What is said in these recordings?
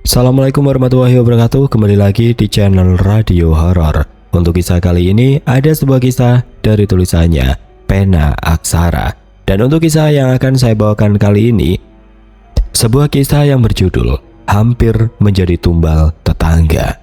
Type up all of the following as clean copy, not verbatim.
Assalamualaikum warahmatullahi wabarakatuh. Kembali lagi di channel Radio Horor. Untuk kisah kali ini ada sebuah kisah dari tulisannya Pena Aksara. Dan untuk kisah yang akan saya bawakan kali ini, sebuah kisah yang berjudul Hampir Menjadi Tumbal Tetangga.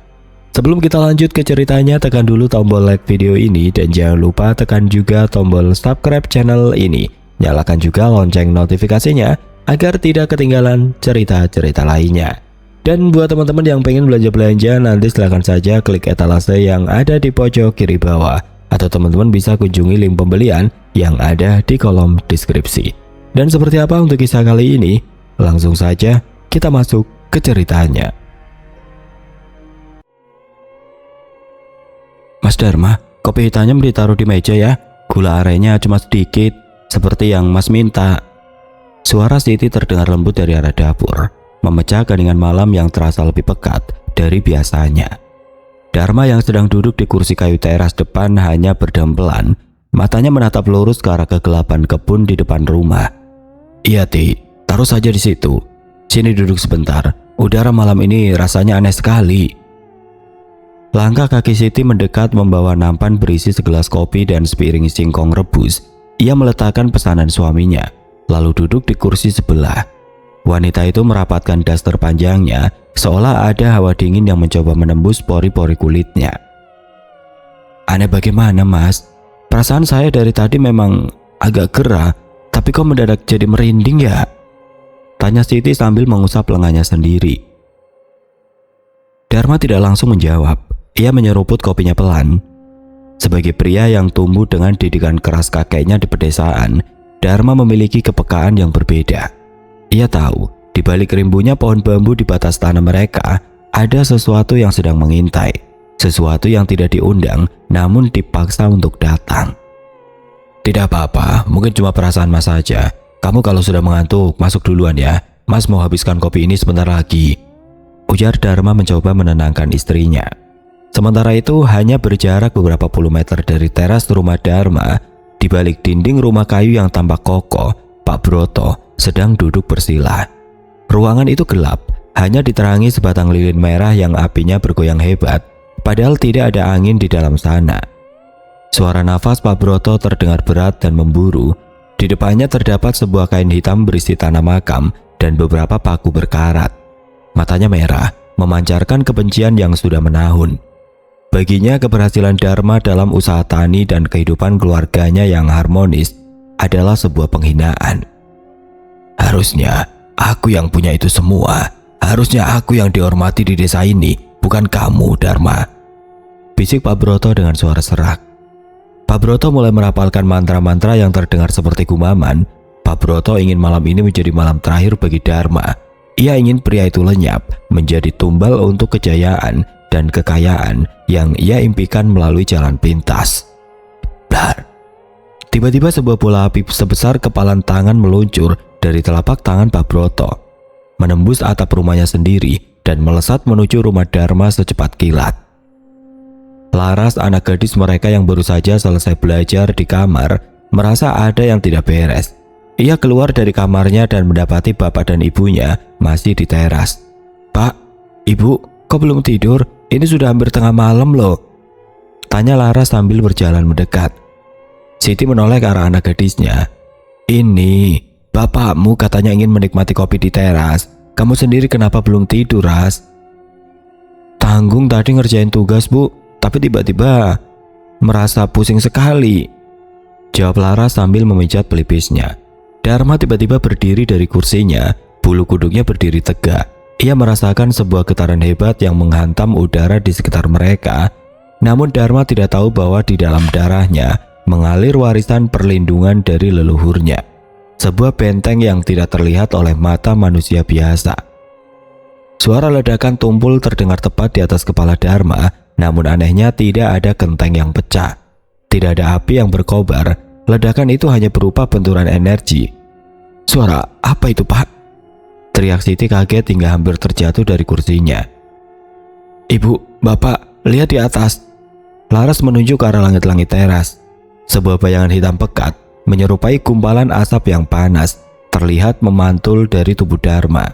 Sebelum kita lanjut ke ceritanya, tekan dulu tombol like video ini dan jangan lupa tekan juga tombol subscribe channel ini. Nyalakan juga lonceng notifikasinya agar tidak ketinggalan cerita-cerita lainnya. Dan buat teman-teman yang pengen belanja-belanja, nanti silahkan saja klik etalase yang ada di pojok kiri bawah. Atau teman-teman bisa kunjungi link pembelian yang ada di kolom deskripsi. Dan seperti apa untuk kisah kali ini? Langsung saja kita masuk ke ceritanya. Mas Dharma, kopi hitamnya ditaruh di meja ya. Gula arennya cuma sedikit, seperti yang Mas minta. Suara Siti terdengar lembut dari arah dapur, memecah keningan malam yang terasa lebih pekat dari biasanya. Dharma yang sedang duduk di kursi kayu teras depan hanya berdempelan, matanya menatap lurus ke arah kegelapan kebun di depan rumah. Iya Ti, taruh saja di situ. Sini duduk sebentar, udara malam ini rasanya aneh sekali. Langkah kaki Siti mendekat membawa nampan berisi segelas kopi dan sepiring singkong rebus. Ia meletakkan pesanan suaminya, lalu duduk di kursi sebelah. Wanita itu merapatkan daster panjangnya, seolah ada hawa dingin yang mencoba menembus pori-pori kulitnya. Aneh bagaimana Mas? Perasaan saya dari tadi memang agak gerah, tapi kok mendadak jadi merinding ya? Tanya Siti sambil mengusap lengannya sendiri. Dharma tidak langsung menjawab. Ia menyeruput kopinya pelan. Sebagai pria yang tumbuh dengan didikan keras kakeknya di pedesaan, Dharma memiliki kepekaan yang berbeda. Ia tahu, di balik rimbunya pohon bambu di batas tanah mereka, ada sesuatu yang sedang mengintai. Sesuatu yang tidak diundang, namun dipaksa untuk datang. Tidak apa-apa, mungkin cuma perasaan Mas saja. Kamu kalau sudah mengantuk, masuk duluan ya. Mas mau habiskan kopi ini sebentar lagi. Ujar Dharma mencoba menenangkan istrinya. Sementara itu, hanya berjarak beberapa puluh meter dari teras rumah Dharma, di balik dinding rumah kayu yang tampak kokoh, Pak Broto sedang duduk bersila. Ruangan itu gelap, hanya diterangi sebatang lilin merah yang apinya bergoyang hebat, padahal tidak ada angin di dalam sana. Suara nafas Pak Broto terdengar berat dan memburu. Di depannya terdapat sebuah kain hitam berisi tanah makam dan beberapa paku berkarat. Matanya merah, memancarkan kebencian yang sudah menahun. Baginya keberhasilan Dharma dalam usaha tani dan kehidupan keluarganya yang harmonis adalah sebuah penghinaan. Harusnya aku yang punya itu semua. Harusnya aku yang dihormati di desa ini, bukan kamu, Dharma. Bisik Pak Broto dengan suara serak. Pak Broto mulai merapalkan mantra-mantra yang terdengar seperti gumaman. Pak Broto ingin malam ini menjadi malam terakhir bagi Dharma. Ia ingin pria itu lenyap, menjadi tumbal untuk kejayaan dan kekayaan yang ia impikan melalui jalan pintas. Blar. Tiba-tiba sebuah bola api sebesar kepalan tangan meluncur dari telapak tangan Pak Broto, menembus atap rumahnya sendiri dan melesat menuju rumah Dharma secepat kilat. Laras, anak gadis mereka yang baru saja selesai belajar di kamar, merasa ada yang tidak beres. Ia keluar dari kamarnya dan mendapati bapak dan ibunya masih di teras. Pak, Ibu, kok belum tidur? Ini sudah hampir tengah malam loh. Tanya Laras sambil berjalan mendekat. Siti menoleh ke arah anak gadisnya. Ini, bapakmu katanya ingin menikmati kopi di teras. Kamu sendiri kenapa belum tidur, Ras? Tanggung tadi ngerjain tugas, Bu. Tapi tiba-tiba merasa pusing sekali. Jawab Laras sambil memijat pelipisnya. Dharma tiba-tiba berdiri dari kursinya. Bulu kuduknya berdiri tegak. Ia merasakan sebuah getaran hebat yang menghantam udara di sekitar mereka. Namun Dharma tidak tahu bahwa di dalam darahnya mengalir warisan perlindungan dari leluhurnya. Sebuah benteng yang tidak terlihat oleh mata manusia biasa. Suara ledakan tumpul terdengar tepat di atas kepala Dharma, namun anehnya tidak ada genteng yang pecah. Tidak ada api yang berkobar, ledakan itu hanya berupa benturan energi. Suara apa itu, Pak? Teriak Siti kaget hingga hampir terjatuh dari kursinya. Ibu, Bapak, lihat di atas. Laras menunjuk ke arah langit-langit teras. Sebuah bayangan hitam pekat menyerupai gumpalan asap yang panas terlihat memantul dari tubuh Dharma.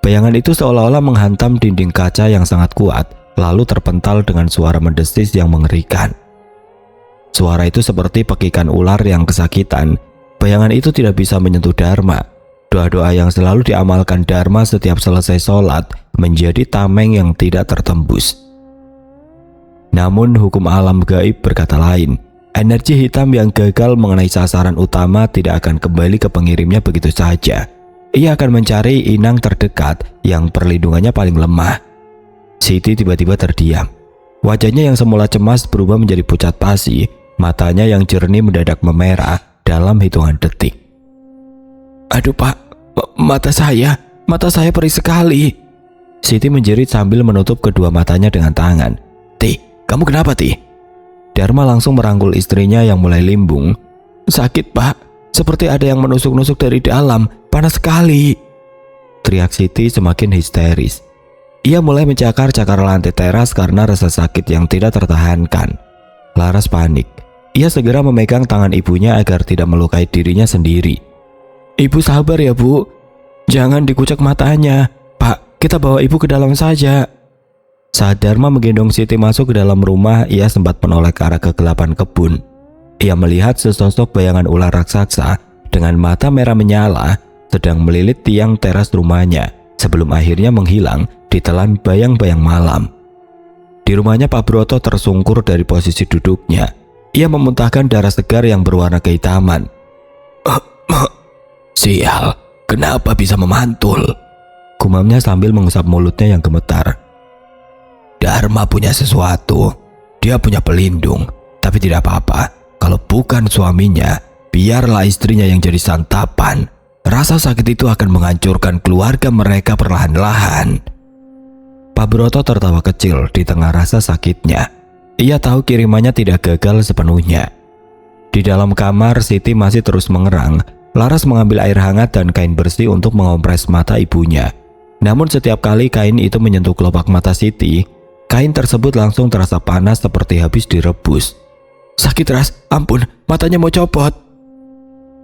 Bayangan itu seolah-olah menghantam dinding kaca yang sangat kuat, lalu terpental dengan suara mendesis yang mengerikan. Suara itu seperti pekikan ular yang kesakitan. Bayangan itu tidak bisa menyentuh Dharma. Doa-doa yang selalu diamalkan Dharma setiap selesai sholat menjadi tameng yang tidak tertembus. Namun hukum alam gaib berkata lain. Energi hitam yang gagal mengenai sasaran utama tidak akan kembali ke pengirimnya begitu saja. Ia akan mencari inang terdekat yang perlindungannya paling lemah. Siti tiba-tiba terdiam. Wajahnya yang semula cemas berubah menjadi pucat pasi. Matanya yang jernih mendadak memerah dalam hitungan detik. "Aduh Pak, mata saya perih sekali." Siti menjerit sambil menutup kedua matanya dengan tangan. "Ti, kamu kenapa Ti?" Dharma langsung merangkul istrinya yang mulai limbung. "Sakit Pak, seperti ada yang menusuk-nusuk dari dalam, panas sekali." Teriak Siti semakin histeris. Ia mulai mencakar-cakar lantai teras karena rasa sakit yang tidak tertahankan. Laras panik. Ia segera memegang tangan ibunya agar tidak melukai dirinya sendiri. "Ibu sabar ya Bu, jangan dikucek matanya. Pak, kita bawa ibu ke dalam saja." Saat Dharma menggendong Siti masuk ke dalam rumah, ia sempat menoleh ke arah kegelapan kebun. Ia melihat sesosok bayangan ular raksasa dengan mata merah menyala sedang melilit tiang teras rumahnya sebelum akhirnya menghilang ditelan bayang-bayang malam. Di rumahnya Pak Broto tersungkur dari posisi duduknya. Ia memuntahkan darah segar yang berwarna kehitaman. "Sial, kenapa bisa memantul?" gumamnya sambil mengusap mulutnya yang gemetar. "Dharma punya sesuatu. Dia punya pelindung. Tapi tidak apa-apa. Kalau bukan suaminya, biarlah istrinya yang jadi santapan. Rasa sakit itu akan menghancurkan keluarga mereka perlahan-lahan." Pak Broto tertawa kecil di tengah rasa sakitnya. Ia tahu kirimannya tidak gagal sepenuhnya. Di dalam kamar, Siti masih terus mengerang. Laras mengambil air hangat dan kain bersih untuk mengompres mata ibunya. Namun setiap kali kain itu menyentuh kelopak mata Siti, kain tersebut langsung terasa panas seperti habis direbus. "Sakit Ras, ampun, matanya mau copot,"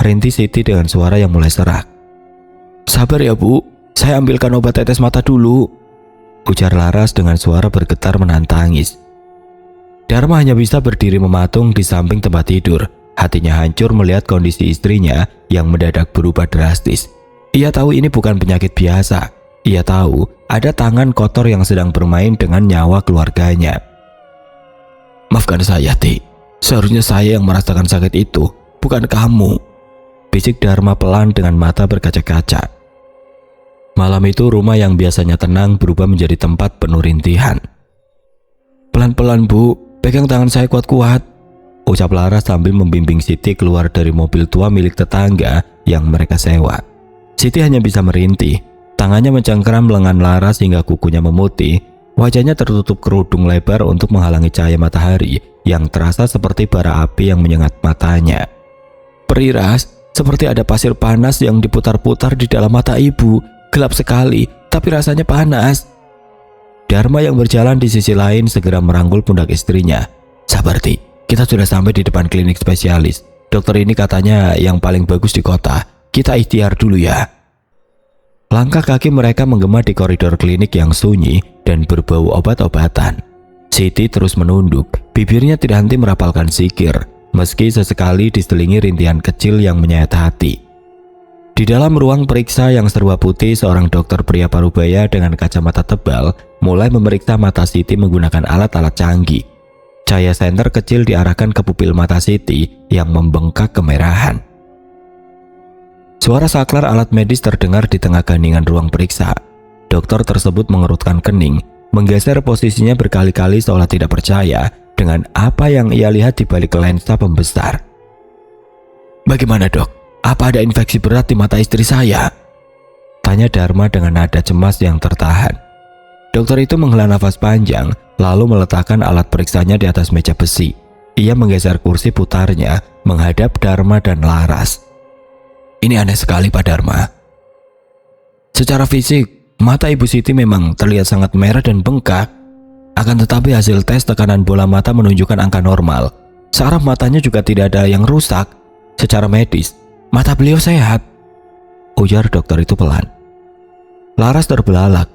rintih Siti dengan suara yang mulai serak. "Sabar ya Bu, saya ambilkan obat tetes mata dulu," ujar Laras dengan suara bergetar menahan tangis. Dharma hanya bisa berdiri mematung di samping tempat tidur. Hatinya hancur melihat kondisi istrinya yang mendadak berubah drastis. Ia tahu ini bukan penyakit biasa. Ia tahu ada tangan kotor yang sedang bermain dengan nyawa keluarganya. "Maafkan saya, Ti. Seharusnya saya yang merasakan sakit itu, bukan kamu," bisik Dharma pelan dengan mata berkaca-kaca. Malam itu rumah yang biasanya tenang berubah menjadi tempat penuh rintihan. "Pelan-pelan Bu, pegang tangan saya kuat-kuat," ucap Laras sambil membimbing Siti keluar dari mobil tua milik tetangga yang mereka sewa. Siti hanya bisa merintih. Tangannya mencengkeram lengan Laras hingga kukunya memutih. Wajahnya tertutup kerudung lebar untuk menghalangi cahaya matahari yang terasa seperti bara api yang menyengat matanya. "Perih Ras, seperti ada pasir panas yang diputar-putar di dalam mata ibu. Gelap sekali, tapi rasanya panas." Dharma yang berjalan di sisi lain segera merangkul pundak istrinya. "Sabar Ti, kita sudah sampai di depan klinik spesialis. Dokter ini katanya yang paling bagus di kota. Kita ikhtiar dulu ya." Langkah kaki mereka menggema di koridor klinik yang sunyi dan berbau obat-obatan. Siti terus menunduk, bibirnya tidak henti merapalkan zikir, meski sesekali diselingi rintihan kecil yang menyayat hati. Di dalam ruang periksa yang serba putih, seorang dokter pria parubaya dengan kacamata tebal mulai memeriksa mata Siti menggunakan alat-alat canggih. Cahaya senter kecil diarahkan ke pupil mata Siti yang membengkak kemerahan. Suara saklar alat medis terdengar di tengah keheningan ruang periksa. Dokter tersebut mengerutkan kening, menggeser posisinya berkali-kali seolah tidak percaya dengan apa yang ia lihat di balik lensa pembesar. "Bagaimana Dok? Apa ada infeksi berat di mata istri saya?" tanya Dharma dengan nada cemas yang tertahan. Dokter itu menghela nafas panjang, lalu meletakkan alat periksanya di atas meja besi. Ia menggeser kursi putarnya menghadap Dharma dan Laras. "Ini aneh sekali Pak Dharma. Secara fisik, mata Ibu Siti memang terlihat sangat merah dan bengkak. Akan tetapi hasil tes tekanan bola mata menunjukkan angka normal. Saraf matanya juga tidak ada yang rusak. Secara medis, mata beliau sehat," ujar dokter itu pelan. Laras terbelalak.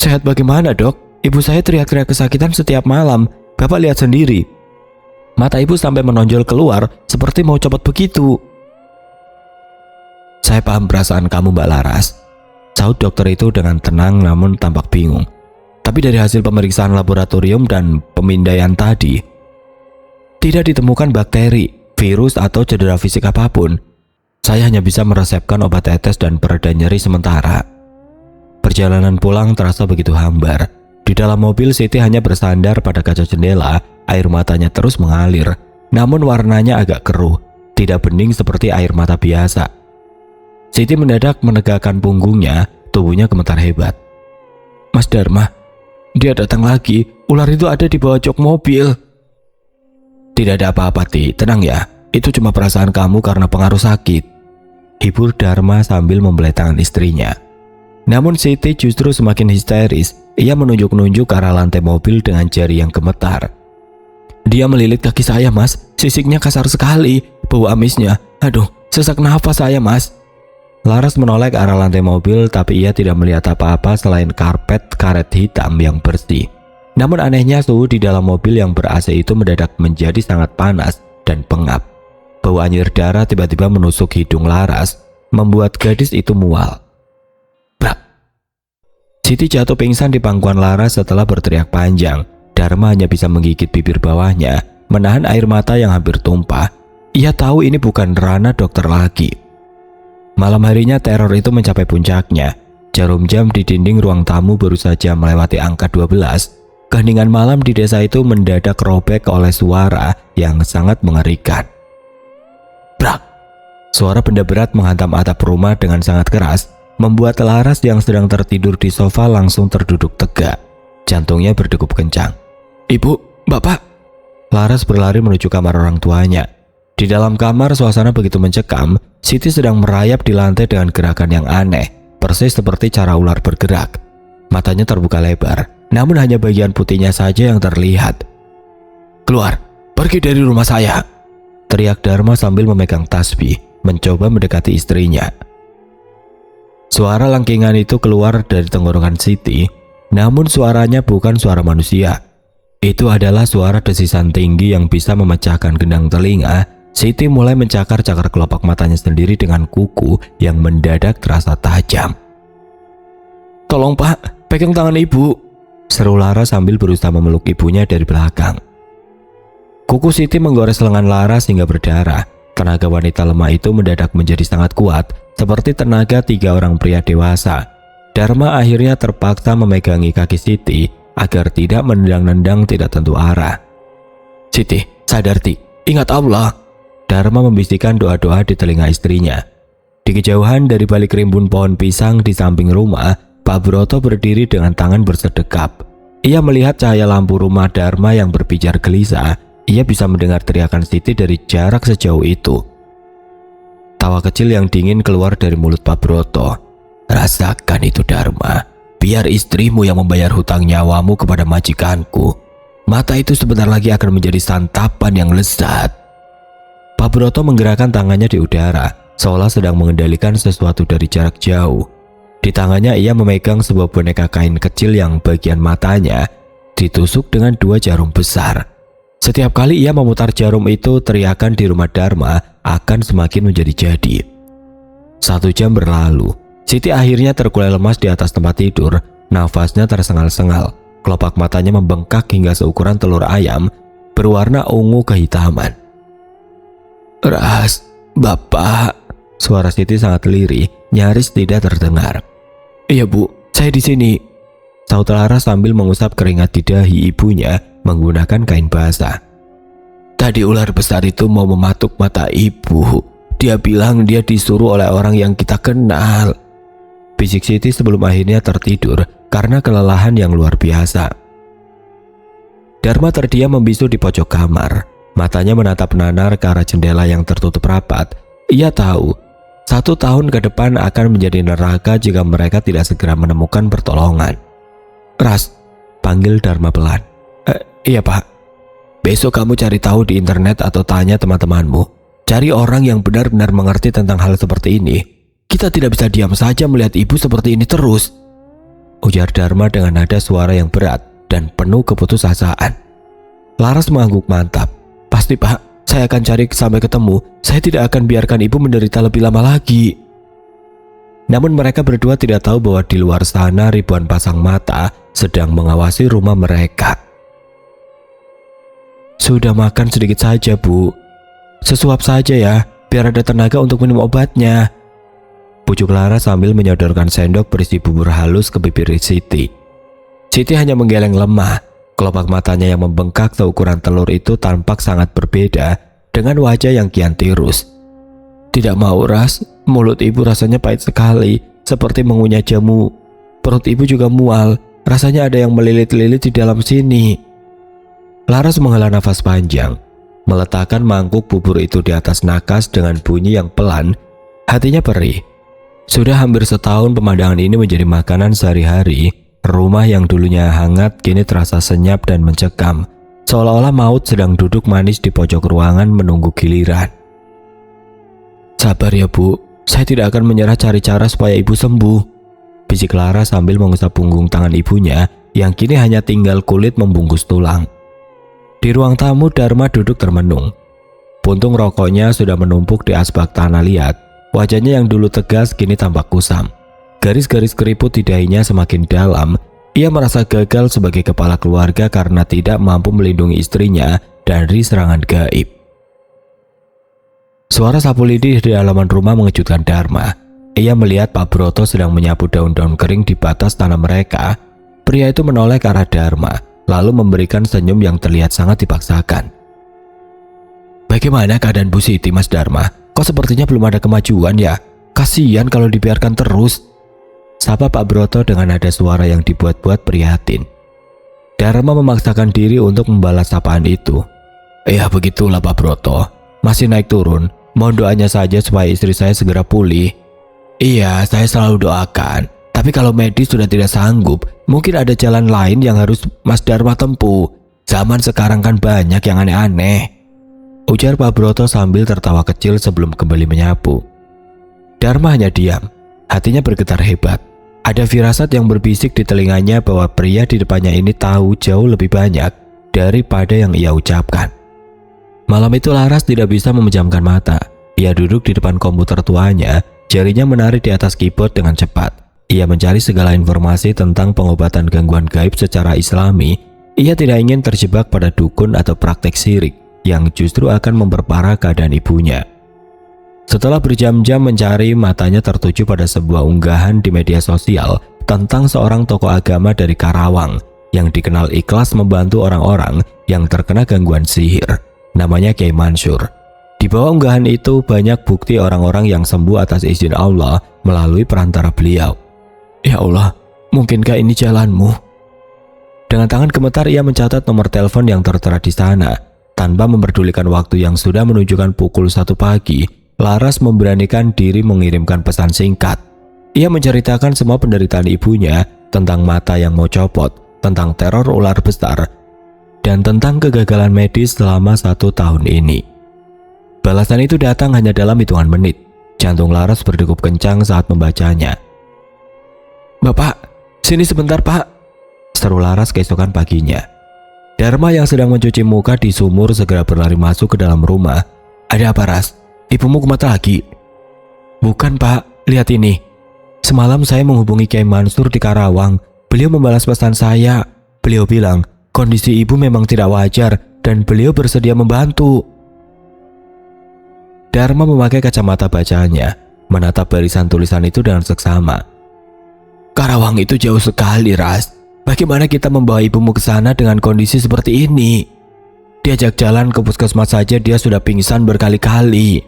Sehat bagaimana dok? Ibu saya teriak-teriak kesakitan setiap malam. Bapak lihat sendiri. Mata ibu sampai menonjol keluar seperti mau copot begitu. Saya paham perasaan kamu Mbak Laras, sahut dokter itu dengan tenang namun tampak bingung. Tapi dari hasil pemeriksaan laboratorium dan pemindaian tadi, tidak ditemukan bakteri, virus atau cedera fisik apapun. Saya hanya bisa meresepkan obat tetes dan pereda nyeri sementara. Perjalanan pulang terasa begitu hambar. Di dalam mobil Siti hanya bersandar pada kaca jendela, air matanya terus mengalir. Namun warnanya agak keruh, tidak bening seperti air mata biasa. Siti mendadak menegakkan punggungnya, tubuhnya gemetar hebat. Mas Dharma, dia datang lagi, ular itu ada di bawah jok mobil. Tidak ada apa-apa Ti, tenang ya, itu cuma perasaan kamu karena pengaruh sakit. Hibur Dharma sambil membelai tangan istrinya. Namun Siti justru semakin histeris. Ia menunjuk-nunjuk ke arah lantai mobil dengan jari yang gemetar. Dia melilit kaki saya mas, sisiknya kasar sekali, bau amisnya. Aduh, sesak nafas saya mas. Laras menoleh ke arah lantai mobil tapi ia tidak melihat apa-apa selain karpet karet hitam yang bersih. Namun anehnya suhu di dalam mobil yang ber-AC itu mendadak menjadi sangat panas dan pengap. Bau anyir darah tiba-tiba menusuk hidung Laras, membuat gadis itu mual. Siti jatuh pingsan di pangkuan Laras setelah berteriak panjang. Dharma hanya bisa menggigit bibir bawahnya, menahan air mata yang hampir tumpah. Ia tahu ini bukan ranah dokter lagi. Malam harinya teror itu mencapai puncaknya. Jarum jam di dinding ruang tamu baru saja melewati angka 12. Keheningan malam di desa itu mendadak robek oleh suara yang sangat mengerikan. Brak! Suara benda berat menghantam atap rumah dengan sangat keras, membuat Laras yang sedang tertidur di sofa langsung terduduk tegak. Jantungnya berdegup kencang. Ibu, bapak. Laras berlari menuju kamar orang tuanya. Di dalam kamar suasana begitu mencekam. Siti sedang merayap di lantai dengan gerakan yang aneh, persis seperti cara ular bergerak. Matanya terbuka lebar, namun hanya bagian putihnya saja yang terlihat. Keluar, pergi dari rumah saya, teriak Dharma sambil memegang tasbih, mencoba mendekati istrinya. Suara langkingan itu keluar dari tenggorokan Siti, namun suaranya bukan suara manusia. Itu adalah suara desisan tinggi yang bisa memecahkan gendang telinga. Siti mulai mencakar-cakar kelopak matanya sendiri dengan kuku yang mendadak terasa tajam. Tolong pak, pegang tangan ibu, seru Laras sambil berusaha memeluk ibunya dari belakang. Kuku Siti menggores lengan Laras hingga berdarah. Tenaga wanita lemah itu mendadak menjadi sangat kuat, seperti tenaga 3 orang pria dewasa. Dharma akhirnya terpaksa memegangi kaki Siti agar tidak menendang-nendang tidak tentu arah. Siti, sadar Ti, ingat Allah. Dharma membisikkan doa-doa di telinga istrinya. Di kejauhan dari balik rimbun pohon pisang di samping rumah, Pak Broto berdiri dengan tangan bersedekap. Ia melihat cahaya lampu rumah Dharma yang berpijar gelisah. Ia bisa mendengar teriakan Siti dari jarak sejauh itu. Tawa kecil yang dingin keluar dari mulut Pak Broto. Rasakan itu Dharma, biar istrimu yang membayar hutang nyawamu kepada majikanku. Mata itu sebentar lagi akan menjadi santapan yang lezat. Pak Broto menggerakkan tangannya di udara, seolah sedang mengendalikan sesuatu dari jarak jauh. Di tangannya ia memegang sebuah boneka kain kecil yang bagian matanya ditusuk dengan 2 jarum besar. Setiap kali ia memutar jarum itu, teriakan di rumah Dharma akan semakin menjadi-jadi. 1 jam berlalu. Siti akhirnya terkulai lemas di atas tempat tidur. Nafasnya tersengal-sengal. Kelopak matanya membengkak hingga seukuran telur ayam, berwarna ungu kehitaman. Ras, bapak. Suara Siti sangat lirih, nyaris tidak terdengar. Iya bu, saya di sini, sahut Laras sambil mengusap keringat di dahi ibunya menggunakan kain basah. Tadi ular besar itu mau mematuk mata ibu. Dia bilang dia disuruh oleh orang yang kita kenal. Bisik Siti sebelum akhirnya tertidur karena kelelahan yang luar biasa. Dharma terdiam membisu di pojok kamar. Matanya menatap nanar ke arah jendela yang tertutup rapat. Ia tahu 1 tahun ke depan akan menjadi neraka jika mereka tidak segera menemukan pertolongan. Ras, panggil Dharma pelan. Iya pak. Besok kamu cari tahu di internet atau tanya teman-temanmu. Cari orang yang benar-benar mengerti tentang hal seperti ini. Kita tidak bisa diam saja melihat ibu seperti ini terus. ujar Dharma dengan nada suara yang berat dan penuh keputusasaan. Laras mengangguk mantap. Pasti Pak, saya akan cari sampai ketemu. Saya tidak akan biarkan ibu menderita lebih lama lagi. Namun mereka berdua tidak tahu bahwa di luar sana ribuan pasang mata sedang mengawasi rumah mereka. Sudah makan sedikit saja Bu. Sesuap saja ya, biar ada tenaga untuk minum obatnya. Pujuk Laras sambil menyodorkan sendok berisi bubur halus ke bibir Siti. Siti hanya menggeleng lemah. Kelopak matanya yang membengkak seukuran telur itu tampak sangat berbeda dengan wajah yang kian tirus. Tidak mau Ras, mulut ibu rasanya pahit sekali, seperti mengunyah jamu. Perut ibu juga mual, rasanya ada yang melilit-lilit di dalam sini. Laras menghela nafas panjang, meletakkan mangkuk bubur itu di atas nakas dengan bunyi yang pelan. Hatinya perih. Sudah hampir setahun pemandangan ini menjadi makanan sehari-hari. Rumah yang dulunya hangat kini terasa senyap dan mencekam, seolah-olah maut sedang duduk manis di pojok ruangan menunggu giliran. Sabar ya Bu, saya tidak akan menyerah cari cara supaya ibu sembuh, bisik Lara sambil mengusap punggung tangan ibunya yang kini hanya tinggal kulit membungkus tulang. Di ruang tamu Dharma duduk termenung. Puntung rokoknya sudah menumpuk di asbak tanah liat. Wajahnya yang dulu tegas kini tampak kusam. Garis-garis keriput di dahinya semakin dalam. Ia merasa gagal sebagai kepala keluarga karena tidak mampu melindungi istrinya dari serangan gaib. Suara sapu lidi di halaman rumah mengejutkan Dharma. Ia melihat Pak Broto sedang menyapu daun-daun kering di batas tanah mereka. Pria itu menoleh ke arah Dharma, lalu memberikan senyum yang terlihat sangat dipaksakan. Bagaimana keadaan Bu Siti, Mas Dharma? Kok sepertinya belum ada kemajuan ya? Kasihan kalau dibiarkan terus. Sapa Pak Broto dengan nada suara yang dibuat-buat prihatin. Dharma memaksakan diri untuk membalas sapaan itu. Ya begitulah Pak Broto, masih naik turun. Mohon doanya saja supaya istri saya segera pulih. Iya, saya selalu doakan. Tapi kalau medis sudah tidak sanggup, mungkin ada jalan lain yang harus Mas Dharma tempuh. Zaman sekarang kan banyak yang aneh-aneh, ujar Pak Broto sambil tertawa kecil sebelum kembali menyapu. Dharma hanya diam, hatinya bergetar hebat. Ada firasat yang berbisik di telinganya bahwa pria di depannya ini tahu jauh lebih banyak daripada yang ia ucapkan. Malam itu Laras tidak bisa memejamkan mata. Ia duduk di depan komputer tuanya, jarinya menari di atas keyboard dengan cepat. Ia mencari segala informasi tentang pengobatan gangguan gaib secara islami. Ia tidak ingin terjebak pada dukun atau praktek syirik yang justru akan memperparah keadaan ibunya. Setelah berjam-jam mencari, matanya tertuju pada sebuah unggahan di media sosial tentang seorang tokoh agama dari Karawang yang dikenal ikhlas membantu orang-orang yang terkena gangguan sihir. Namanya Kiai Mansur. Di bawah unggahan itu banyak bukti orang-orang yang sembuh atas izin Allah melalui perantara beliau. Ya Allah, mungkinkah ini jalanmu? Dengan tangan gemetar ia mencatat nomor telepon yang tertera di sana. Tanpa memperdulikan waktu yang sudah menunjukkan pukul 1 pagi, Laras memberanikan diri mengirimkan pesan singkat. Ia menceritakan semua penderitaan ibunya, tentang mata yang mau copot, tentang teror ular besar, dan tentang kegagalan medis selama 1 tahun ini. Balasan itu datang hanya dalam hitungan menit. Jantung Laras berdegup kencang saat membacanya. Bapak, sini sebentar Pak, seru Laras keesokan paginya. Dharma yang sedang mencuci muka di sumur segera berlari masuk ke dalam rumah. Ada apa Ras? Ibumu kumat lagi? Bukan Pak, lihat ini. Semalam saya menghubungi Kiai Mansur di Karawang. Beliau membalas pesan saya. Beliau bilang kondisi ibu memang tidak wajar dan beliau bersedia membantu. Dharma memakai kacamata bacanya, menatap barisan tulisan itu dengan seksama. Karawang itu jauh sekali Ras. Bagaimana kita membawa ibumu ke sana dengan kondisi seperti ini? Diajak jalan ke puskesmas saja dia sudah pingsan berkali-kali.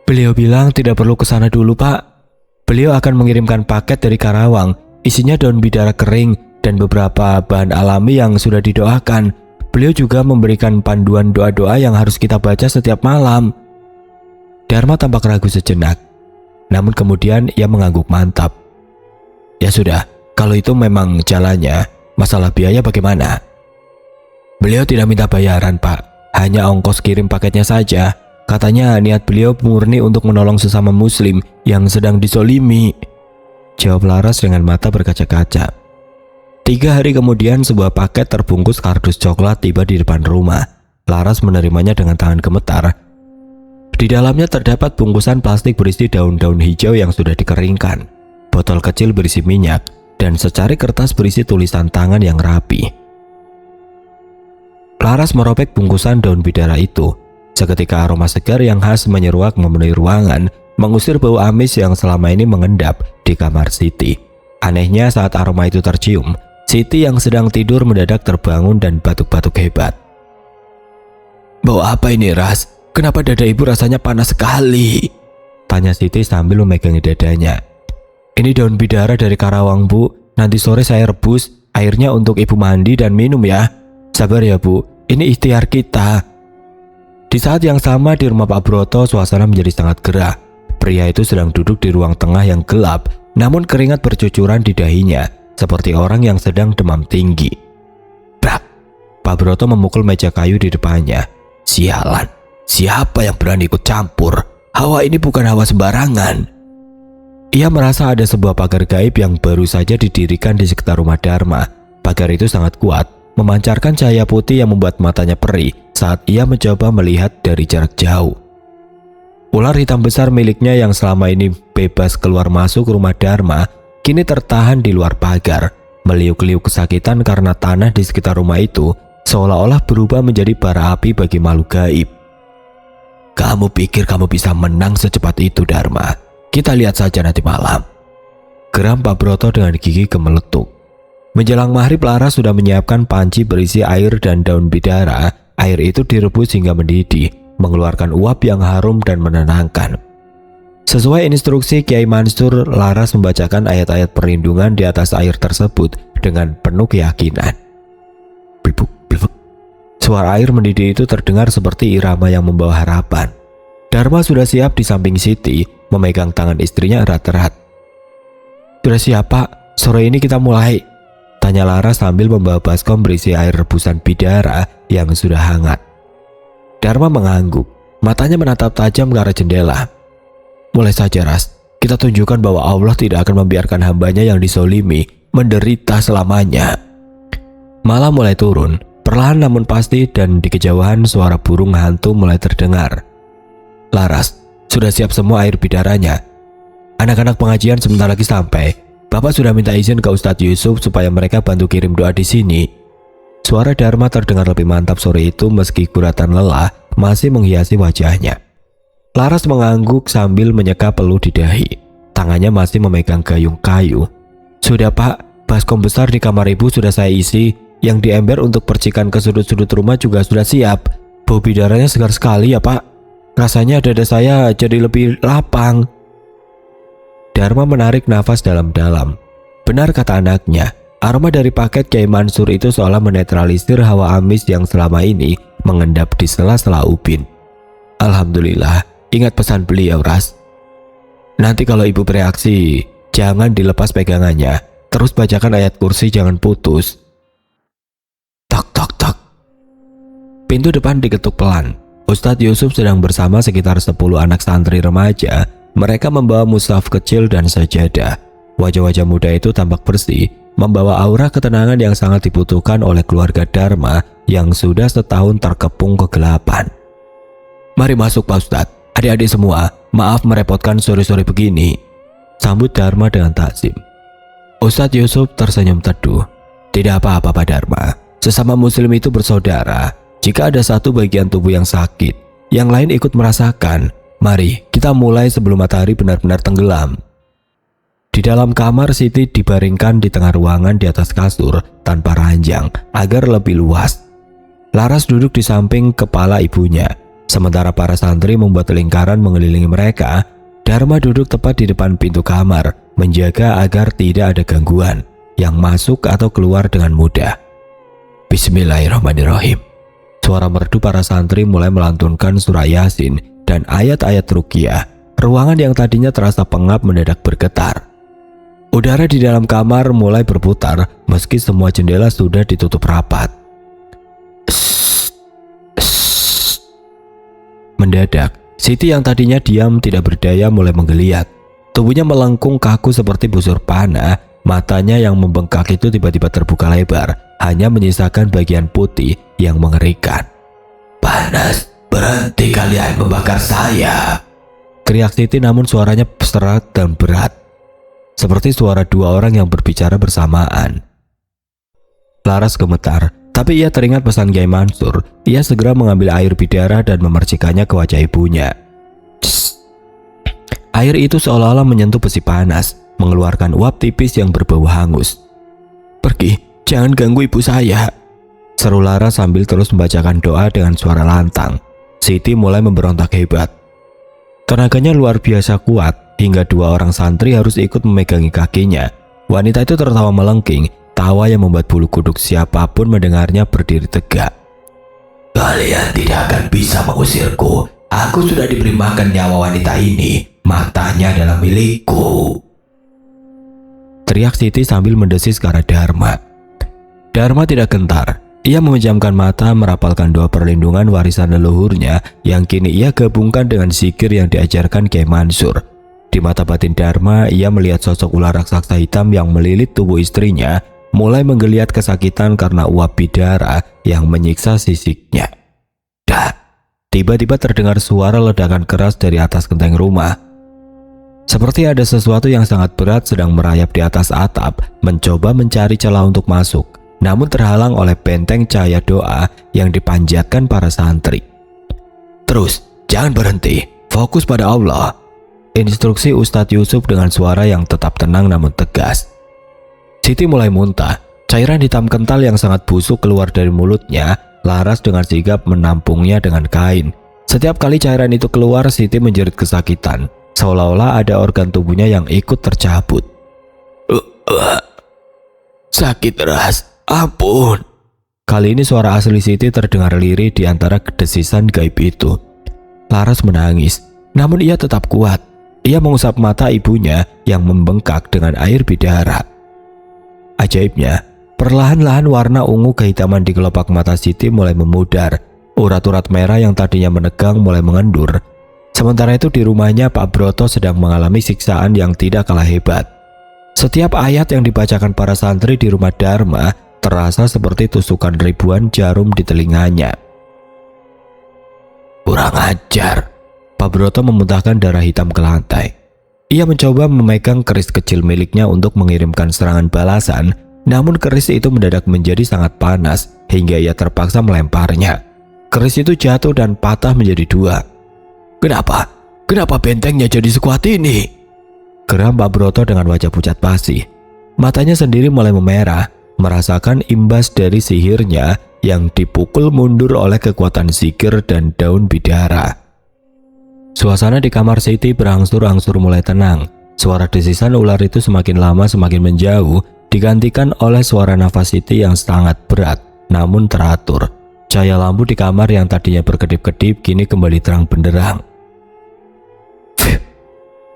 Beliau bilang tidak perlu ke sana dulu Pak. Beliau akan mengirimkan paket dari Karawang, isinya daun bidara kering dan beberapa bahan alami yang sudah didoakan. Beliau juga memberikan panduan doa-doa yang harus kita baca setiap malam. Dharma tampak ragu sejenak, namun kemudian ia mengangguk mantap. Ya sudah, kalau itu memang jalannya, masalah biaya bagaimana? Beliau tidak minta bayaran Pak, hanya ongkos kirim paketnya saja. Katanya niat beliau murni untuk menolong sesama muslim yang sedang disolimi. jawab Laras dengan mata berkaca-kaca. 3 hari kemudian sebuah paket terbungkus kardus coklat tiba di depan rumah. Laras menerimanya dengan tangan gemetar. Di dalamnya terdapat bungkusan plastik berisi daun-daun hijau yang sudah dikeringkan, botol kecil berisi minyak, dan secari kertas berisi tulisan tangan yang rapi. Laras merobek bungkusan daun bidara itu. Seketika aroma segar yang khas menyeruak memenuhi ruangan, mengusir bau amis yang selama ini mengendap di kamar Siti. Anehnya saat aroma itu tercium, Siti yang sedang tidur mendadak terbangun dan batuk-batuk hebat. "Bau apa ini, Ras? Kenapa dada ibu rasanya panas sekali?" tanya Siti sambil memegangi dadanya. "Ini daun bidara dari Karawang, Bu. Nanti sore saya rebus, airnya untuk ibu mandi dan minum ya. Sabar ya, Bu. Ini ikhtiar kita." Di saat yang sama di rumah Pak Broto, suasana menjadi sangat gerah. Pria itu sedang duduk di ruang tengah yang gelap, namun keringat bercucuran di dahinya, seperti orang yang sedang demam tinggi. Brak! Pak Broto memukul meja kayu di depannya. "Sialan, siapa yang berani ikut campur? Hawa ini bukan hawa sembarangan." Ia merasa ada sebuah pagar gaib yang baru saja didirikan di sekitar rumah Dharma. Pagar itu sangat kuat, memancarkan cahaya putih yang membuat matanya perih saat ia mencoba melihat dari jarak jauh. Ular hitam besar miliknya yang selama ini bebas keluar masuk rumah Dharma kini tertahan di luar pagar, meliuk-liuk kesakitan karena tanah di sekitar rumah itu seolah-olah berubah menjadi bara api bagi makhluk gaib. "Kamu pikir kamu bisa menang secepat itu, Dharma? Kita lihat saja nanti malam," geram Pak Broto dengan gigi gemeletuk. Menjelang maghrib, Laras sudah menyiapkan panci berisi air dan daun bidara. Air itu direbus hingga mendidih, mengeluarkan uap yang harum dan menenangkan. Sesuai instruksi Kiai Mansur, Laras membacakan ayat-ayat perlindungan di atas air tersebut dengan penuh keyakinan. Blibuk, blibuk. Suara air mendidih itu terdengar seperti irama yang membawa harapan. Dharma sudah siap di samping Siti, memegang tangan istrinya erat-erat. "Sudah siap, Pak. Sore ini kita mulai," tanya Laras sambil membawa baskom berisi air rebusan bidara yang sudah hangat. Dharma mengangguk, matanya menatap tajam ke arah jendela. "Mulai saja, Ras. Kita tunjukkan bahwa Allah tidak akan membiarkan hambanya yang disolimi menderita selamanya." Malam mulai turun, perlahan namun pasti, dan di kejauhan suara burung hantu mulai terdengar. "Laras, sudah siap semua air bidaranya. Anak-anak pengajian sebentar lagi sampai. Bapak sudah minta izin ke Ustadz Yusuf supaya mereka bantu kirim doa di sini." Suara Dharma terdengar lebih mantap sore itu meski guratan lelah masih menghiasi wajahnya. Laras mengangguk sambil menyeka peluh di dahi. Tangannya masih memegang gayung kayu. "Sudah, Pak. Baskom besar di kamar ibu sudah saya isi. Yang di ember untuk percikan ke sudut-sudut rumah juga sudah siap. Bau bidaranya segar sekali ya, Pak. Rasanya dada saya jadi lebih lapang." Dharma menarik nafas dalam-dalam. Benar kata anaknya, aroma dari paket Kiai Mansur itu seolah menetralisir hawa amis yang selama ini mengendap di sela-sela ubin. "Alhamdulillah, ingat pesan beliau, Ras. Nanti kalau ibu bereaksi, jangan dilepas pegangannya. Terus bacakan ayat kursi, jangan putus." Tok tok tok. Pintu depan diketuk pelan. Ustadz Yusuf sedang bersama sekitar 10 anak santri remaja. Mereka membawa mushaf kecil dan sajadah. Wajah-wajah muda itu tampak bersih, membawa aura ketenangan yang sangat dibutuhkan oleh keluarga Dharma yang sudah setahun terkepung kegelapan. "Mari masuk, Pak Ustadz. Adik-adik semua, maaf merepotkan sore-sore begini," sambut Dharma dengan takzim. Ustadz Yusuf tersenyum teduh. "Tidak apa-apa, Pak Dharma. Sesama muslim itu bersaudara. Jika ada satu bagian tubuh yang sakit, yang lain ikut merasakan. Mari kita mulai sebelum matahari benar-benar tenggelam." Di dalam kamar, Siti dibaringkan di tengah ruangan di atas kasur tanpa ranjang agar lebih luas. Laras duduk di samping kepala ibunya, sementara para santri membuat lingkaran mengelilingi mereka. Dharma duduk tepat di depan pintu kamar, menjaga agar tidak ada gangguan yang masuk atau keluar dengan mudah. Bismillahirrahmanirrahim. Suara merdu para santri mulai melantunkan surah Yasin dan ayat-ayat ruqyah. Ruangan yang tadinya terasa pengap mendadak bergetar. Udara di dalam kamar mulai berputar meski semua jendela sudah ditutup rapat. Mendadak, Siti yang tadinya diam tidak berdaya mulai menggeliat. Tubuhnya melengkung kaku seperti busur panah. Matanya yang membengkak itu tiba-tiba terbuka lebar, hanya menyisakan bagian putih yang mengerikan. "Panas, berhenti kalian membakar saya!" teriak Siti, namun suaranya serak dan berat, seperti suara dua orang yang berbicara bersamaan. Laras gemetar, tapi ia teringat pesan Kiai Mansur. Ia segera mengambil air bidara dan memercikannya ke wajah ibunya. Tss. Air itu seolah-olah menyentuh besi panas, mengeluarkan uap tipis yang berbau hangus. "Pergi, jangan ganggu ibu saya," seru Laras sambil terus membacakan doa dengan suara lantang. Siti mulai memberontak hebat. Tenaganya luar biasa kuat, hingga dua orang santri harus ikut memegangi kakinya. Wanita itu tertawa melengking, tawa yang membuat bulu kuduk siapapun mendengarnya berdiri tegak. "Kalian tidak akan bisa mengusirku. Aku sudah diberi makan nyawa wanita ini. Matanya adalah milikku," teriak Siti sambil mendesis ke arah Dharma. Dharma tidak gentar. Ia memejamkan mata, merapalkan doa perlindungan warisan leluhurnya yang kini ia gabungkan dengan zikir yang diajarkan Kiai Mansur. Di mata batin Dharma, ia melihat sosok ular raksasa hitam yang melilit tubuh istrinya, mulai menggeliat kesakitan karena uap bidara yang menyiksa sisiknya. Tiba-tiba terdengar suara ledakan keras dari atas genteng rumah. Seperti ada sesuatu yang sangat berat sedang merayap di atas atap, mencoba mencari celah untuk masuk, namun terhalang oleh benteng cahaya doa yang dipanjatkan para santri. "Terus, jangan berhenti, fokus pada Allah," instruksi Ustadz Yusuf dengan suara yang tetap tenang namun tegas. Siti mulai muntah. Cairan hitam kental yang sangat busuk keluar dari mulutnya. Laras dengan sigap menampungnya dengan kain. Setiap kali cairan itu keluar, Siti menjerit kesakitan, seolah-olah ada organ tubuhnya yang ikut tercabut. "Sakit ras, ampun." Kali ini suara asli Siti terdengar lirih di antara desisan gaib itu. Laras menangis, namun ia tetap kuat. Ia mengusap mata ibunya yang membengkak dengan air bidara. Ajaibnya, perlahan-lahan warna ungu kehitaman di kelopak mata Siti mulai memudar. Urat-urat merah yang tadinya menegang mulai mengendur. Sementara itu di rumahnya Pak Broto sedang mengalami siksaan yang tidak kalah hebat. Setiap ayat yang dibacakan para santri di rumah Dharma terasa seperti tusukan ribuan jarum di telinganya. "Kurang ajar," Pak Broto memuntahkan darah hitam ke lantai. Ia mencoba memegang keris kecil miliknya untuk mengirimkan serangan balasan, namun keris itu mendadak menjadi sangat panas hingga ia terpaksa melemparnya. Keris itu jatuh dan patah menjadi dua. Kenapa bentengnya jadi sekuat ini?" geram Pak Broto dengan wajah pucat basi. Matanya sendiri mulai memerah, merasakan imbas dari sihirnya yang dipukul mundur oleh kekuatan zikir dan daun bidara. Suasana di kamar Siti berangsur-angsur mulai tenang. Suara desisan ular itu semakin lama semakin menjauh, digantikan oleh suara nafas Siti yang sangat berat namun teratur. Cahaya lampu di kamar yang tadinya berkedip-kedip kini kembali terang benderang.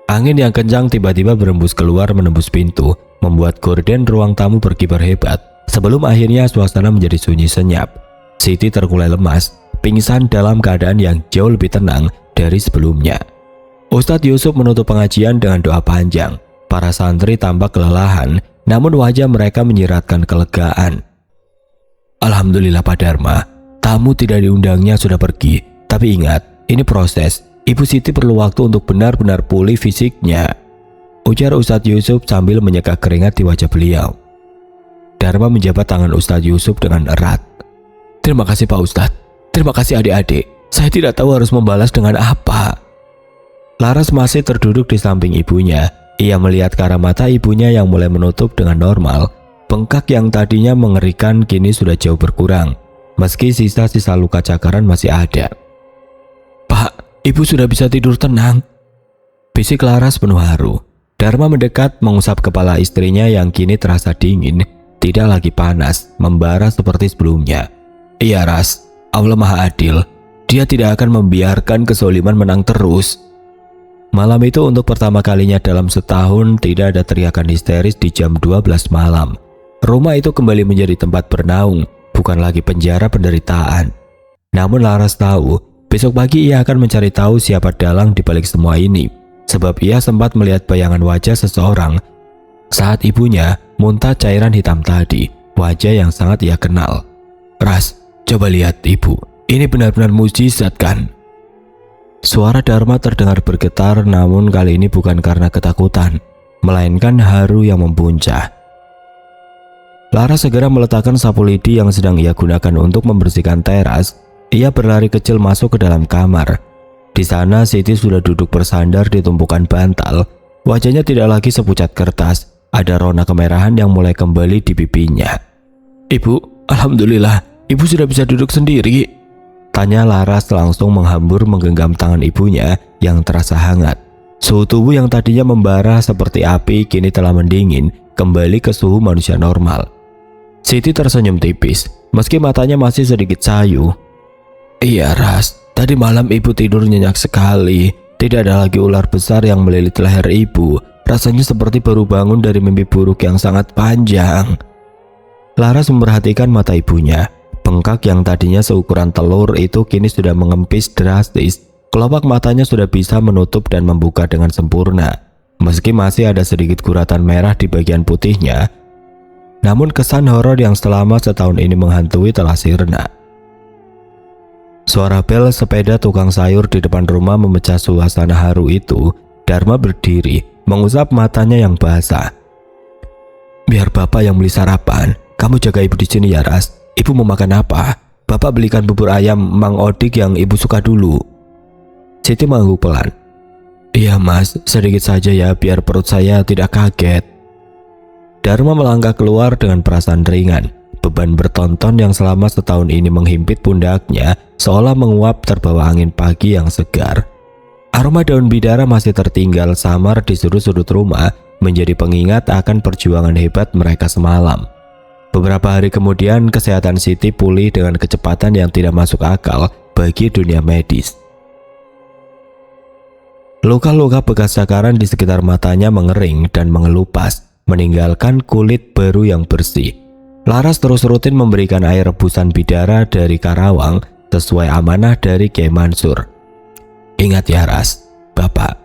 Angin yang kencang tiba-tiba berembus keluar menembus pintu, membuat gorden ruang tamu berkibar hebat. Sebelum akhirnya suasana menjadi sunyi senyap. Siti terkulai lemas, pingsan dalam keadaan yang jauh lebih tenang dari sebelumnya. Ustadz Yusuf menutup pengajian dengan doa panjang. Para santri tampak kelelahan, namun wajah mereka menyiratkan kelegaan. "Alhamdulillah Pak Dharma, tamu tidak diundangnya sudah pergi. Tapi ingat, ini proses. Ibu Siti perlu waktu untuk benar-benar pulih fisiknya," ujar Ustadz Yusuf sambil menyeka keringat di wajah beliau. Dharma menjabat tangan Ustadz Yusuf dengan erat. "Terima kasih Pak Ustadz. Terima kasih adik-adik. Saya tidak tahu harus membalas dengan apa." Laras masih terduduk di samping ibunya. Ia melihat ke arah mata ibunya yang mulai menutup dengan normal. Bengkak yang tadinya mengerikan kini sudah jauh berkurang, meski sisa-sisa luka cakaran masih ada. "Pak, ibu sudah bisa tidur tenang," bisik Laras penuh haru. Dharma mendekat mengusap kepala istrinya yang kini terasa dingin, tidak lagi panas, membara seperti sebelumnya. "Iya Ras, Allah Maha Adil. Dia tidak akan membiarkan kezaliman menang terus." Malam itu untuk pertama kalinya dalam setahun tidak ada teriakan histeris di jam 12 malam. Rumah itu kembali menjadi tempat bernaung, bukan lagi penjara penderitaan. Namun Laras tahu, besok pagi ia akan mencari tahu siapa dalang di balik semua ini. sebab ia sempat melihat bayangan wajah seseorang saat ibunya muntah cairan hitam tadi, wajah yang sangat ia kenal. "Ras, coba lihat ibu, ini benar-benar mujizat kan?" Suara Dharma terdengar bergetar, namun kali ini bukan karena ketakutan, melainkan haru yang membuncah. Laras segera meletakkan sapu lidi yang sedang ia gunakan untuk membersihkan teras. Ia berlari kecil masuk ke dalam kamar. Di sana Siti sudah duduk bersandar di tumpukan bantal. Wajahnya tidak lagi sepucat kertas. Ada rona kemerahan yang mulai kembali di pipinya. "Ibu, alhamdulillah, ibu sudah bisa duduk sendiri," tanya Laras langsung menghambur menggenggam tangan ibunya yang terasa hangat. Suhu tubuh yang tadinya membara seperti api kini telah mendingin kembali ke suhu manusia normal. Siti tersenyum tipis, meski matanya masih sedikit sayu. "Iya Ras, tadi malam ibu tidur nyenyak sekali. Tidak ada lagi ular besar yang melilit leher ibu. Rasanya seperti baru bangun dari mimpi buruk yang sangat panjang." Laras memperhatikan mata ibunya. Bengkak yang tadinya seukuran telur itu kini sudah mengempis drastis. Kelopak matanya sudah bisa menutup dan membuka dengan sempurna. Meski masih ada sedikit guratan merah di bagian putihnya, namun kesan horor yang selama setahun ini menghantui telah sirna. Suara bel sepeda tukang sayur di depan rumah memecah suasana haru itu. Dharma berdiri, mengusap matanya yang basah. "Biar bapak yang beli sarapan, kamu jaga ibu di sini ya Ras. Ibu mau makan apa? Bapak belikan bubur ayam Mang Odik yang ibu suka dulu." Siti mengangguk pelan. "Iya mas, sedikit saja ya biar perut saya tidak kaget." Dharma melangkah keluar dengan perasaan ringan. Beban bertonton yang selama setahun ini menghimpit pundaknya seolah menguap terbawa angin pagi yang segar. Aroma daun bidara masih tertinggal samar di sudut-sudut rumah, menjadi pengingat akan perjuangan hebat mereka semalam. Beberapa hari kemudian kesehatan Siti pulih dengan kecepatan yang tidak masuk akal bagi dunia medis. Luka-luka bekas cakaran di sekitar matanya mengering dan mengelupas, meninggalkan kulit baru yang bersih. Laras terus rutin memberikan air rebusan bidara dari Karawang sesuai amanah dari Kiai Mansur. "Ingat ya Ras, Bapak,"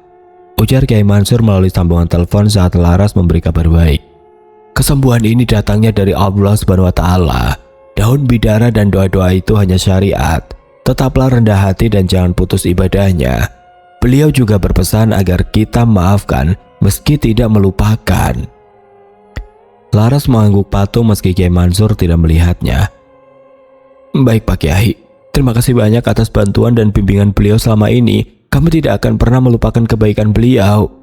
ujar Kiai Mansur melalui sambungan telepon saat Laras memberi kabar baik. "Kesembuhan ini datangnya dari Allah Subhanahu wa Ta'ala. Daun bidara dan doa-doa itu hanya syariat. Tetaplah rendah hati dan jangan putus ibadahnya. Beliau juga berpesan agar kita maafkan meski tidak melupakan." Laras mengangguk patuh meski Kiai Mansur tidak melihatnya. "Baik Pak Kiai, terima kasih banyak atas bantuan dan bimbingan beliau selama ini. Kami tidak akan pernah melupakan kebaikan beliau."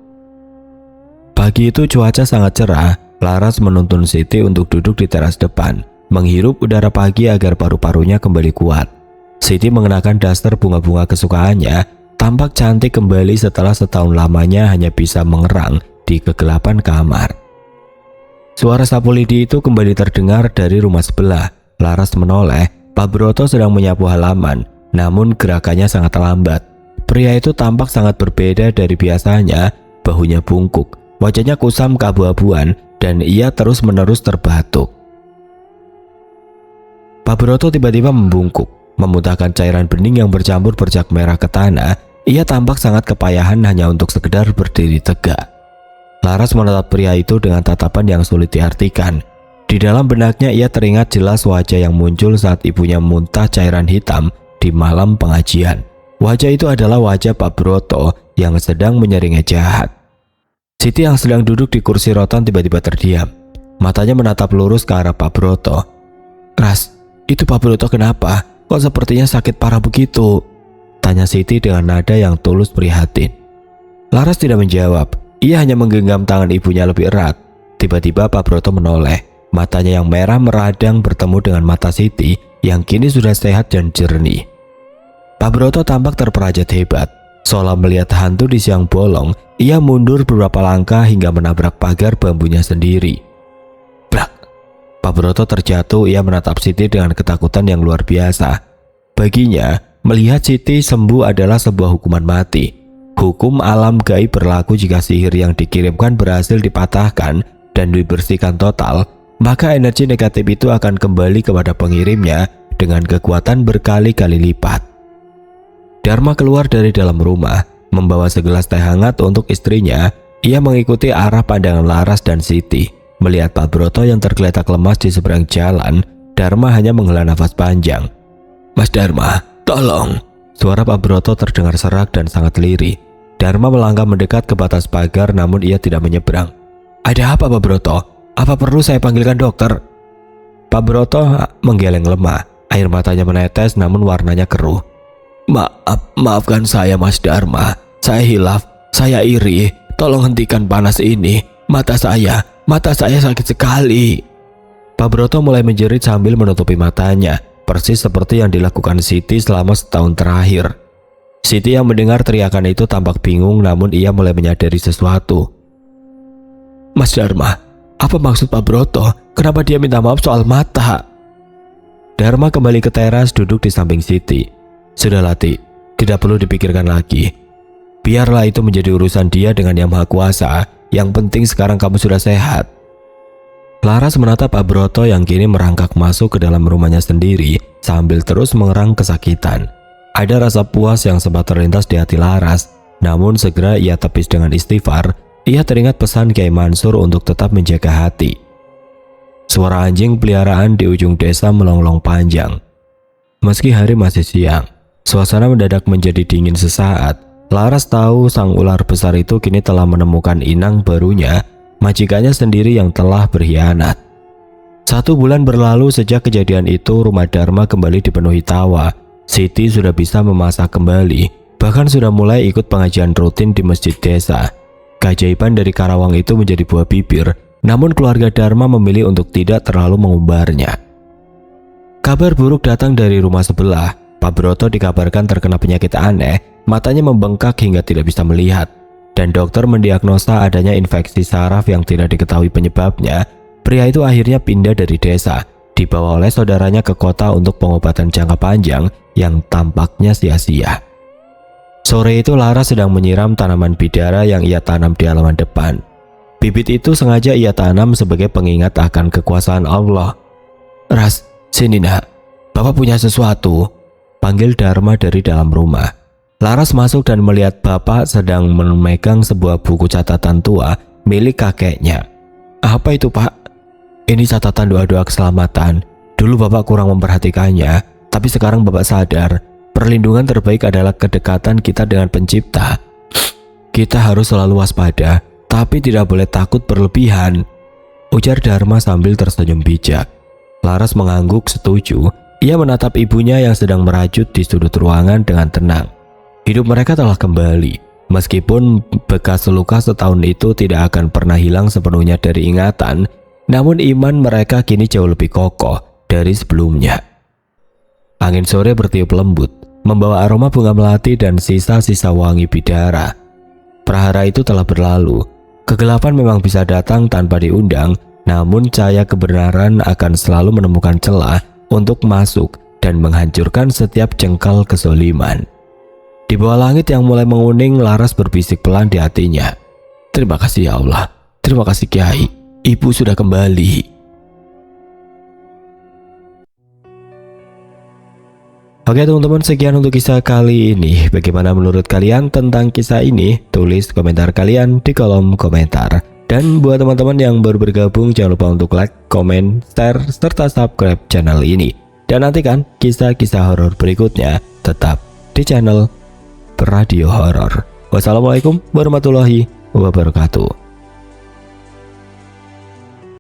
Pagi itu cuaca sangat cerah. Laras menuntun Siti untuk duduk di teras depan, menghirup udara pagi agar paru-parunya kembali kuat. Siti mengenakan daster bunga-bunga kesukaannya, tampak cantik kembali setelah setahun lamanya hanya bisa mengerang di kegelapan kamar. Suara sapu lidi itu kembali terdengar dari rumah sebelah. Laras menoleh. Pak Broto sedang menyapu halaman, namun gerakannya sangat lambat. Pria itu tampak sangat berbeda dari biasanya. Bahunya bungkuk, wajahnya kusam keabu-abuan, dan ia terus-menerus terbatuk. Pak Broto tiba-tiba membungkuk, memuntahkan cairan bening yang bercampur bercak merah ke tanah. Ia tampak sangat kepayahan hanya untuk sekedar berdiri tegak. Laras menatap pria itu dengan tatapan yang sulit diartikan. Di dalam benaknya ia teringat jelas wajah yang muncul saat ibunya muntah cairan hitam di malam pengajian. Wajah itu adalah wajah Pak Broto yang sedang menyeringnya jahat. Siti yang sedang duduk di kursi rotan tiba-tiba terdiam. Matanya menatap lurus ke arah Pak Broto. "Ras, itu Pak Broto kenapa? Kok sepertinya sakit parah begitu?" tanya Siti dengan nada yang tulus prihatin. Laras tidak menjawab. Ia hanya menggenggam tangan ibunya lebih erat. Tiba-tiba Pak Broto menoleh. Matanya yang merah meradang bertemu dengan mata Siti yang kini sudah sehat dan jernih. Pak Broto tampak terperajat hebat. Seolah melihat hantu di siang bolong, ia mundur beberapa langkah hingga menabrak pagar bambunya sendiri. Brak! Pak Broto terjatuh. Ia menatap Siti dengan ketakutan yang luar biasa. Baginya, melihat Siti sembuh adalah sebuah hukuman mati. Hukum alam gaib berlaku jika sihir yang dikirimkan berhasil dipatahkan dan dibersihkan total, maka energi negatif itu akan kembali kepada pengirimnya dengan kekuatan berkali-kali lipat. Dharma keluar dari dalam rumah. Membawa segelas teh hangat untuk istrinya, ia mengikuti arah pandangan Laras dan Siti. Melihat Pak Broto yang tergeletak lemas di seberang jalan, Dharma hanya menghela nafas panjang. "Mas Dharma, tolong!" Suara Pak Broto terdengar serak dan sangat lirih. Dharma melangkah mendekat ke batas pagar namun ia tidak menyeberang. "Ada apa Pak Broto? Apa perlu saya panggilkan dokter?" Pak Broto menggeleng lemah. Air matanya menetes namun warnanya keruh. Maafkan saya Mas Dharma. Saya hilaf, saya iri. Tolong hentikan panas ini. Mata saya sakit sekali." Pak Broto mulai menjerit sambil menutupi matanya, persis seperti yang dilakukan Siti selama setahun terakhir. Siti yang mendengar teriakan itu tampak bingung namun ia mulai menyadari sesuatu. "Mas Dharma, apa maksud Pak Broto? Kenapa dia minta maaf soal mata?" Dharma kembali ke teras duduk di samping Siti. "Sudahlah Ti, tidak perlu dipikirkan lagi. Biarlah itu menjadi urusan dia dengan Yang Maha Kuasa. Yang penting sekarang kamu sudah sehat." Laras menatap Pak Broto yang kini merangkak masuk ke dalam rumahnya sendiri sambil terus mengerang kesakitan. Ada rasa puas yang sempat terlintas di hati Laras, namun segera ia tepis dengan istighfar. Ia teringat pesan Kiai Mansur untuk tetap menjaga hati. Suara anjing peliharaan di ujung desa melonglong panjang. Meski hari masih siang, suasana mendadak menjadi dingin sesaat. Laras tahu sang ular besar itu kini telah menemukan inang barunya, majikannya sendiri yang telah berkhianat. 1 bulan berlalu sejak kejadian itu, rumah Dharma kembali dipenuhi tawa. Siti sudah bisa memasak kembali, bahkan sudah mulai ikut pengajian rutin di masjid desa. Keajaiban dari Karawang itu menjadi buah bibir, namun keluarga Dharma memilih untuk tidak terlalu mengumbarnya. Kabar buruk datang dari rumah sebelah. Pak Broto dikabarkan terkena penyakit aneh, matanya membengkak hingga tidak bisa melihat. Dan dokter mendiagnosa adanya infeksi saraf yang tidak diketahui penyebabnya. Pria itu akhirnya pindah dari desa, dibawa oleh saudaranya ke kota untuk pengobatan jangka panjang yang tampaknya sia-sia. Sore itu Laras sedang menyiram tanaman bidara yang ia tanam di halaman depan. Bibit itu sengaja ia tanam sebagai pengingat akan kekuasaan Allah. "Ras, sini nak, Bapak punya sesuatu," panggil Dharma dari dalam rumah. Laras masuk dan melihat bapak sedang memegang sebuah buku catatan tua milik kakeknya. "Apa itu Pak?" "Ini catatan doa-doa keselamatan. Dulu Bapak kurang memperhatikannya, tapi sekarang Bapak sadar, perlindungan terbaik adalah kedekatan kita dengan Pencipta. Kita harus selalu waspada, tapi tidak boleh takut berlebihan," ujar Dharma sambil tersenyum bijak. Laras mengangguk setuju. Ia menatap ibunya yang sedang merajut di sudut ruangan dengan tenang. Hidup mereka telah kembali. Meskipun bekas luka setahun itu tidak akan pernah hilang sepenuhnya dari ingatan, namun iman mereka kini jauh lebih kokoh dari sebelumnya. Angin sore bertiup lembut, membawa aroma bunga melati dan sisa-sisa wangi bidara. Prahara itu telah berlalu. Kegelapan memang bisa datang tanpa diundang, namun cahaya kebenaran akan selalu menemukan celah untuk masuk dan menghancurkan setiap jengkal kezaliman. Di bawah langit yang mulai menguning, Laras berbisik pelan di hatinya. "Terima kasih ya Allah, terima kasih Kiai, Ibu sudah kembali." Oke teman-teman, sekian untuk kisah kali ini. Bagaimana menurut kalian tentang kisah ini? Tulis komentar kalian di kolom komentar. Dan buat teman-teman yang baru bergabung, jangan lupa untuk like, komen, share, serta subscribe channel ini. Dan nantikan kisah-kisah horor berikutnya tetap di channel Radio Horor. Wassalamualaikum warahmatullahi wabarakatuh.